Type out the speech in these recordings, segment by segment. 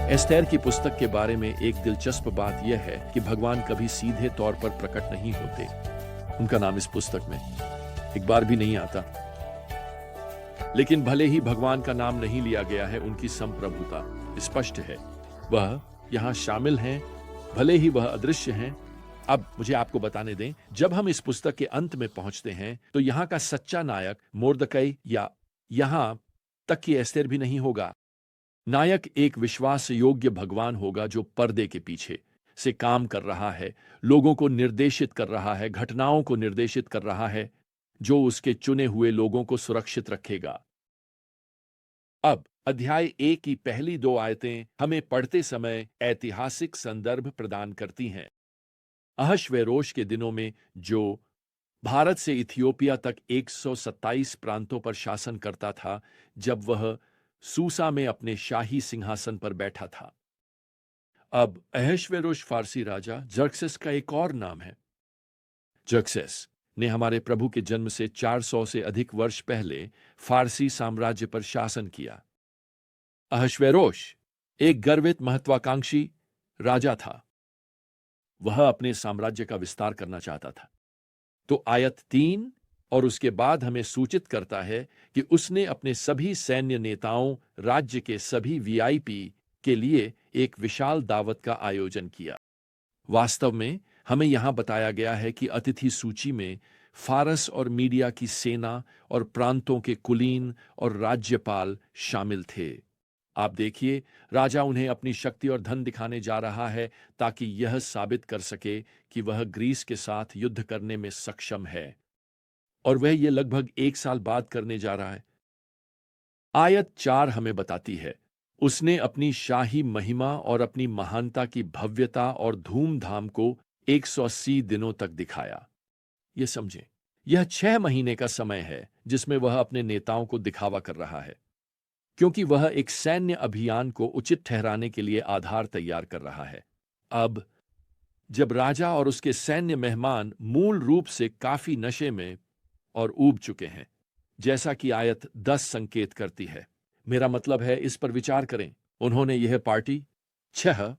Esther की पुस्तक के बारे में एक दिलचस्प बात यह है कि भगवान कभी सीधे तौर पर प्रकट नहीं होते। उनका नाम इस पुस्तक में एक बार भी नहीं आता। लेकिन भले ही भगवान का नाम नहीं लिया गया है, उनकी संप्रभुता स्पष्ट है। वह यहां शामिल हैं, भले ही वह अदृश्य हैं। अब मुझे आपको बताने दें, जब हम इस पुस्तक के अंत में पहुंचते हैं तो यहां का सच्चा नायक मोर्दकई या यहां तक कि एस्तेर भी नहीं होगा। नायक एक विश्वास योग्य भगवान होगा जो पर्दे के पीछे से काम कर रहा है, लोगों को निर्देशित कर रहा है, घटनाओं को निर्देशित कर रहा है, जो उसके चुने हुए लोगों को सुरक्षित रखेगा। अब अध्याय 1 की पहली 2 आयतें हमें पढ़ते समय ऐतिहासिक संदर्भ प्रदान करती हैं। अहश्वेरोश के दिनों में, जो भारत से इथियोपिया तक 127 प्रांतों पर शासन करता था, जब वह सूसा में अपने शाही सिंहासन पर बैठा था। अब अहश्वेरोश फारसी राजा जर्क्सेस का एक और नाम है। जर्क्सेस ने हमारे प्रभु के जन्म से 400 से अधिक वर्ष पहले फारसी साम्राज्य पर शासन किया। अहश्वेरोश एक गर्वित महत्वाकांक्षी राजा था। वह अपने साम्राज्य का विस्तार करना चाहता था। तो आयत 3 और उसके बाद हमें सूचित करता है कि उसने अपने सभी सैन्य नेताओं, राज्य के सभी वीआईपी के लिए एक विशाल दावत का आयोजन किया। वास्तव में हमें यहां बताया गया है कि अतिथि सूची में फारस और मीडिया की सेना और प्रांतों के कुलीन और राज्यपाल शामिल थे। आप देखिए, राजा उन्हें अपनी शक्ति और धन दिखाने जा रहा है ताकि यह साबित कर सके कि वह ग्रीस के साथ युद्ध करने में सक्षम है, और वह यह लगभग 1 साल बाद करने जा रहा है। आयत 4 हमें बताती है, उसने अपनी शाही महिमा और अपनी महानता की भव्यता और धूमधाम को 180 दिनों तक दिखाया। यह समझें, यह 6 महीने का समय है जिसमें वह अपने नेताओं को दिखावा कर रहा है, क्योंकि वह एक सैन्य अभियान को उचित ठहराने के लिए आधार तैयार कर रहा है। अब जब राजा और उसके सैन्य मेहमान मूल रूप से काफी नशे में और ऊब चुके हैं, जैसा कि आयत 10 संकेत करती है, मेरा मतलब है, इस पर विचार करें, उन्होंने यह पार्टी 6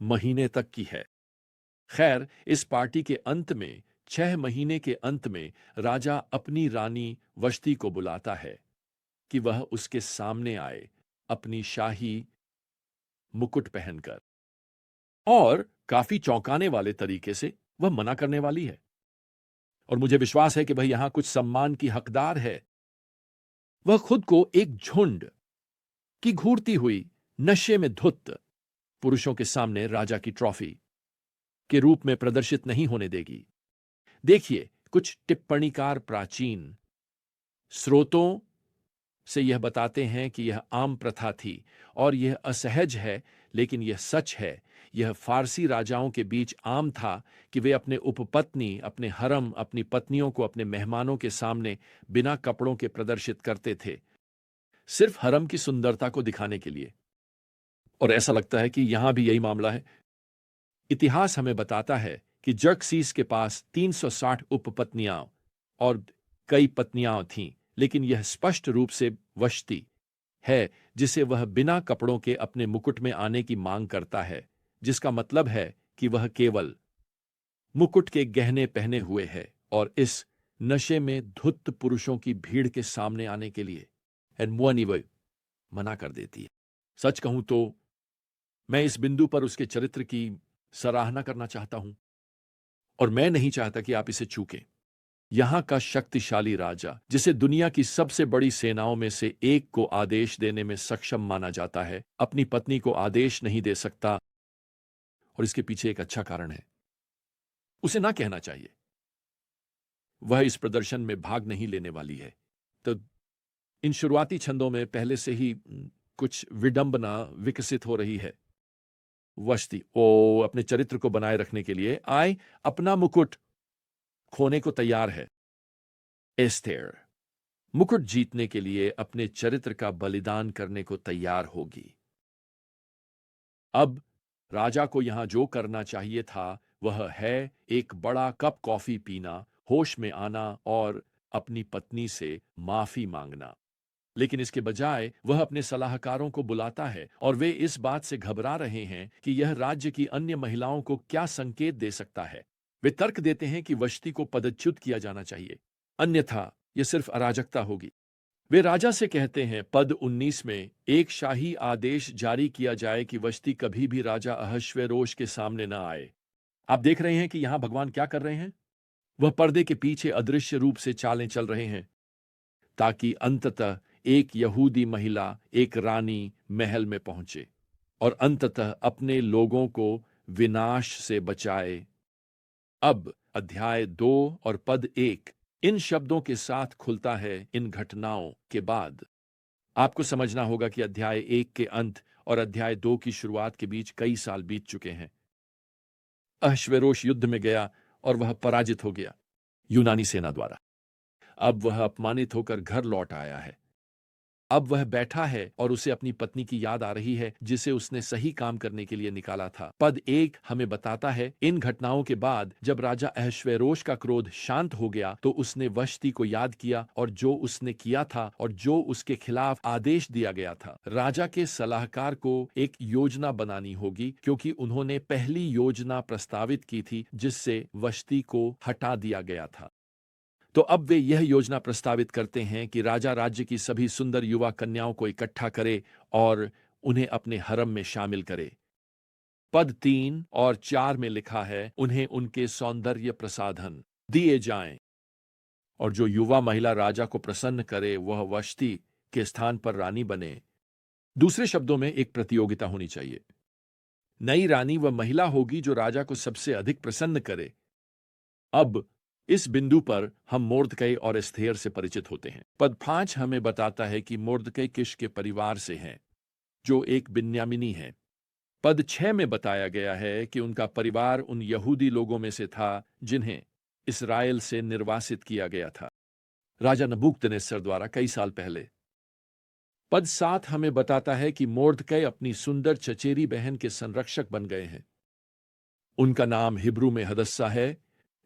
महीने तक की है। खैर, इस पार्टी के अंत में, 6 महीने के अंत में, राजा अपनी रानी वश्ती को बुलाता है कि वह उसके सामने आए अपनी शाही मुकुट पहनकर, और काफी चौंकाने वाले तरीके से वह मना करने वाली है। और मुझे विश्वास है कि वह यहां कुछ सम्मान की हकदार है। वह खुद को एक झुंड की घूरती हुई, नशे में धुत पुरुषों के सामने राजा की ट्रॉफी के रूप में प्रदर्शित नहीं होने देगी। देखिए, कुछ टिप्पणीकार प्राचीन स्रोतों से यह बताते हैं कि यह आम प्रथा थी और यह असहज है, लेकिन यह सच है। यह फारसी राजाओं के बीच आम था कि वे अपने उपपत्नी, अपने हरम, अपनी पत्नियों को अपने मेहमानों के सामने बिना कपड़ों के प्रदर्शित करते थे, सिर्फ हरम की सुंदरता को दिखाने के लिए। और ऐसा लगता है कि यहां भी यही मामला है। इतिहास हमें बताता है कि जर्कसीस के पास 360 उपपत्नियां और कई पत्नियां थीं, लेकिन यह स्पष्ट रूप से वश्ती है जिसे वह बिना कपड़ों के अपने मुकुट में आने की मांग करता है, जिसका मतलब है कि वह केवल मुकुट के गहने पहने हुए है और इस नशे में धुत पुरुषों की भीड़ के सामने आने के लिए वह मना कर देती है। सच कहूं तो मैं इस बिंदु पर उसके चरित्र की सराहना करना चाहता हूं, और मैं नहीं चाहता कि आप इसे चूकें। यहां का शक्तिशाली राजा, जिसे दुनिया की सबसे बड़ी सेनाओं में से एक को आदेश देने में सक्षम माना जाता है, अपनी पत्नी को आदेश नहीं दे सकता, और इसके पीछे एक अच्छा कारण है। उसे ना कहना चाहिए, वह इस प्रदर्शन में भाग नहीं लेने वाली है। तो इन शुरुआती छंदों में पहले से ही कुछ विडंबना विकसित हो रही है। वश्ती अपने चरित्र को बनाए रखने के लिए अपना मुकुट खोने को तैयार है। एस्तेर मुकुट जीतने के लिए अपने चरित्र का बलिदान करने को तैयार होगी। अब राजा को यहां जो करना चाहिए था वह है एक बड़ा कप कॉफी पीना, होश में आना और अपनी पत्नी से माफी मांगना। लेकिन इसके बजाय वह अपने सलाहकारों को बुलाता है और वे इस बात से घबरा रहे हैं कि यह राज्य की अन्य महिलाओं को क्या संकेत दे सकता है। वे तर्क देते हैं कि वष्टी को पदच्युत किया जाना चाहिए, अन्यथा यह सिर्फ अराजकता होगी। वे राजा से कहते हैं, पद 19 में, एक शाही आदेश जारी किया जाए कि वष्टी कभी भी राजा अहश्वेरोश के सामने न आए। आप देख रहे हैं कि यहां भगवान क्या कर रहे हैं? वह पर्दे के पीछे अदृश्य रूप से चालें चल रहे हैं ताकि अंततः एक यहूदी महिला, एक रानी महल में पहुंचे और अंततः अपने लोगों को विनाश से बचाए। अब अध्याय 2 और पद 1 इन शब्दों के साथ खुलता है। इन घटनाओं के बाद आपको समझना होगा कि अध्याय 1 के अंत और अध्याय 2 की शुरुआत के बीच कई साल बीत चुके हैं। अहश्वेरोश युद्ध में गया और वह पराजित हो गया यूनानी सेना द्वारा। अब वह अपमानित होकर घर लौट आया है। अब वह बैठा है और उसे अपनी पत्नी की याद आ रही है जिसे उसने सही काम करने के लिए निकाला था। पद 1 हमें बताता है, इन घटनाओं के बाद जब राजा अहश्वेरोश का क्रोध शांत हो गया तो उसने वष्टी को याद किया और जो उसने किया था और जो उसके खिलाफ आदेश दिया गया था। राजा के सलाहकार को एक योजना बनानी होगी क्योंकि उन्होंने पहली योजना प्रस्तावित की थी जिससे वष्टी को हटा दिया गया था। तो अब वे यह योजना प्रस्तावित करते हैं कि राजा राज्य की सभी सुंदर युवा कन्याओं को इकट्ठा करे और उन्हें अपने हरम में शामिल करे। पद 3 और 4 में लिखा है, उन्हें उनके सौंदर्य प्रसाधन दिए जाएं और जो युवा महिला राजा को प्रसन्न करे वह वष्टी के स्थान पर रानी बने। दूसरे शब्दों में, एक प्रतियोगिता होनी चाहिए। नई रानी वह महिला होगी जो राजा को सबसे अधिक प्रसन्न करे। अब इस बिंदु पर हम मोर्दकै और एस्थेर से परिचित होते हैं। पद 5 हमें बताता है कि मोर्दकै किश के परिवार से हैं, जो एक बिन्यामिनी है। पद 6 में बताया गया है कि उनका परिवार उन यहूदी लोगों में से था जिन्हें इस्राएल से निर्वासित किया गया था राजा नबूकदनेस्सर द्वारा कई साल पहले। पद 7 हमें बताता है कि मोर्दकै अपनी सुंदर चचेरी बहन के संरक्षक बन गए हैं। उनका नाम हिब्रू में हदस्सा है,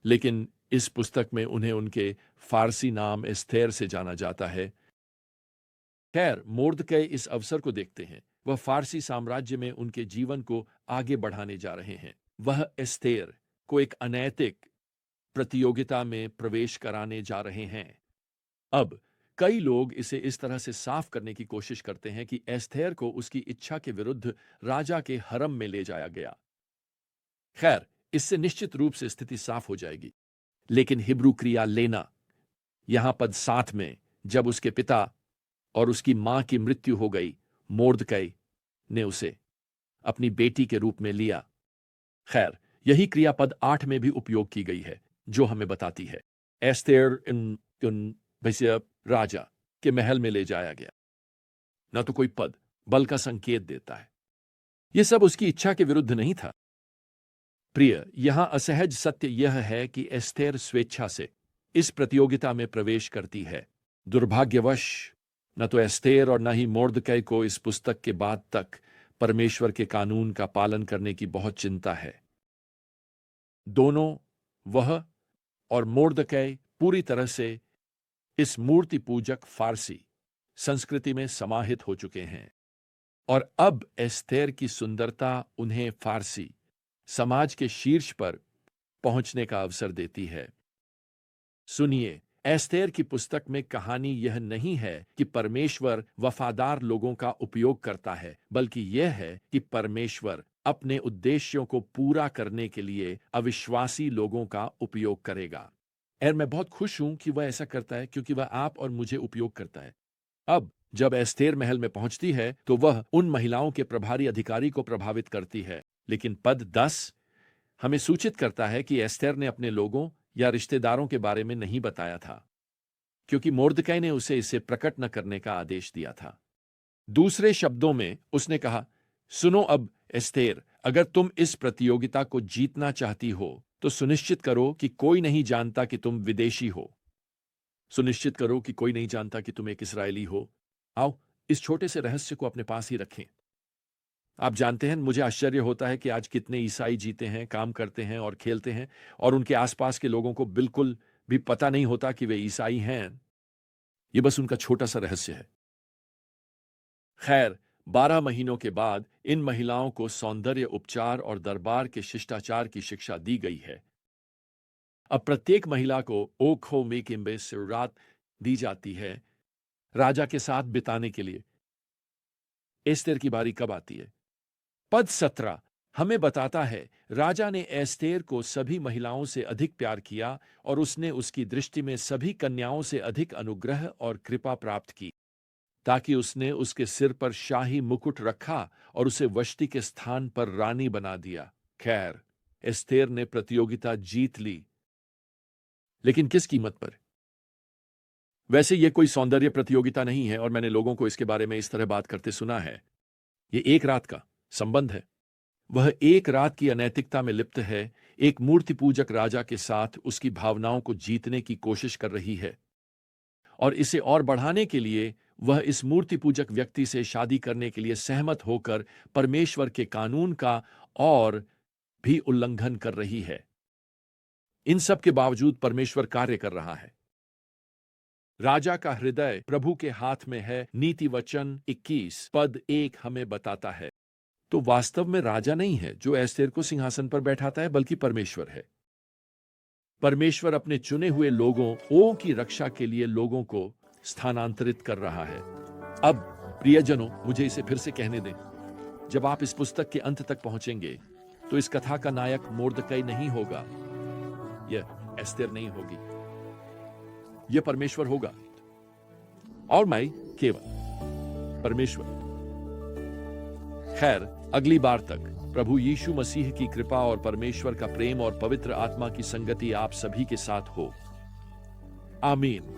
लेकिन इस पुस्तक में उन्हें उनके फारसी नाम एस्थेर से जाना जाता है। खैर, मोर्दकै इस अवसर को देखते हैं। वह फारसी साम्राज्य में उनके जीवन को आगे बढ़ाने जा रहे हैं। वह एस्थेर को एक अनैतिक प्रतियोगिता में प्रवेश कराने जा रहे हैं। अब कई लोग इसे इस तरह से साफ करने की कोशिश करते हैं कि एस्थेर को उसकी इच्छा के विरुद्ध राजा के हरम में ले जाया गया। खैर, इससे निश्चित रूप से स्थिति साफ हो जाएगी। लेकिन हिब्रू क्रिया लेना, यहां पद 7 में, जब उसके पिता और उसकी मां की मृत्यु हो गई, मोर्दकै ने उसे अपनी बेटी के रूप में लिया। खैर, यही क्रिया पद 8 में भी उपयोग की गई है, जो हमें बताती है एस्थेर इन भैया राजा के महल में ले जाया गया। न तो कोई पद बल का संकेत देता है। यह सब उसकी इच्छा के विरुद्ध नहीं था। प्रिय, यहां असहज सत्य यह है कि एस्थेर स्वेच्छा से इस प्रतियोगिता में प्रवेश करती है। दुर्भाग्यवश न तो एस्थेर और न ही मोर्दकै को इस पुस्तक के बाद तक परमेश्वर के कानून का पालन करने की बहुत चिंता है। दोनों, वह और मोर्दकै, पूरी तरह से इस मूर्ति पूजक फारसी संस्कृति में समाहित हो चुके हैं और अब एस्थेर की सुंदरता उन्हें फारसी समाज के शीर्ष पर पहुंचने का अवसर देती है। सुनिए, एस्थेर की पुस्तक में कहानी यह नहीं है कि परमेश्वर वफादार लोगों का उपयोग करता है, बल्कि यह है कि परमेश्वर अपने उद्देश्यों को पूरा करने के लिए अविश्वासी लोगों का उपयोग करेगा। और मैं बहुत खुश हूं कि वह ऐसा करता है, क्योंकि वह आप और मुझे उपयोग करता है। अब जब एस्थेर महल में पहुंचती है तो वह उन महिलाओं के प्रभारी अधिकारी को प्रभावित करती है। लेकिन पद 10 हमें सूचित करता है कि एस्थेर ने अपने लोगों या रिश्तेदारों के बारे में नहीं बताया था, क्योंकि मोर्दकै ने उसे इसे प्रकट न करने का आदेश दिया था। दूसरे शब्दों में उसने कहा, सुनो अब एस्थेर, अगर तुम इस प्रतियोगिता को जीतना चाहती हो तो सुनिश्चित करो कि कोई नहीं जानता कि तुम विदेशी हो। सुनिश्चित करो कि कोई नहीं जानता कि तुम एक इस्राएली हो। आओ, इस छोटे से रहस्य को अपने पास ही रखें। आप जानते हैं, मुझे आश्चर्य होता है कि आज कितने ईसाई जीते हैं, काम करते हैं और खेलते हैं, और उनके आसपास के लोगों को बिल्कुल भी पता नहीं होता कि वे ईसाई हैं। ये बस उनका छोटा सा रहस्य है। खैर, 12 महीनों के बाद इन महिलाओं को सौंदर्य उपचार और दरबार के शिष्टाचार की शिक्षा दी गई है। अब प्रत्येक महिला को ओखो मेकिम्बे से रात दी जाती है राजा के साथ बिताने के लिए। एस्तेर की बारी कब आती है? पद 17 हमें बताता है, राजा ने एस्तेर को सभी महिलाओं से अधिक प्यार किया और उसने उसकी दृष्टि में सभी कन्याओं से अधिक अनुग्रह और कृपा प्राप्त की, ताकि उसने उसके सिर पर शाही मुकुट रखा और उसे वष्टि के स्थान पर रानी बना दिया। खैर, एस्तेर ने प्रतियोगिता जीत ली, लेकिन किस कीमत पर? वैसे यह कोई सौंदर्य प्रतियोगिता नहीं है और मैंने लोगों को इसके बारे में इस तरह बात करते सुना है। यह एक रात का संबंध है। वह एक रात की अनैतिकता में लिप्त है, एक मूर्ति पूजक राजा के साथ उसकी भावनाओं को जीतने की कोशिश कर रही है, और इसे और बढ़ाने के लिए वह इस मूर्ति पूजक व्यक्ति से शादी करने के लिए सहमत होकर परमेश्वर के कानून का और भी उल्लंघन कर रही है। इन सब के बावजूद परमेश्वर कार्य कर रहा है। राजा का हृदय प्रभु के हाथ में है, नीति वचन 21 पद 1 हमें बताता है। तो वास्तव में राजा नहीं है जो एस्तेर को सिंहासन पर बैठाता है, बल्कि परमेश्वर है। परमेश्वर अपने चुने हुए लोगों ओ की रक्षा के लिए लोगों को स्थानांतरित कर रहा है। अब प्रियजनों, मुझे इसे फिर से कहने दें। जब आप इस पुस्तक के अंत तक पहुंचेंगे तो इस कथा का नायक मोर्दकई नहीं होगा, यह एस्तेर नहीं होगी, यह परमेश्वर होगा, और मैं केवल परमेश्वर। खैर, अगली बार तक प्रभु यीशु मसीह की कृपा और परमेश्वर का प्रेम और पवित्र आत्मा की संगति आप सभी के साथ हो। आमीन।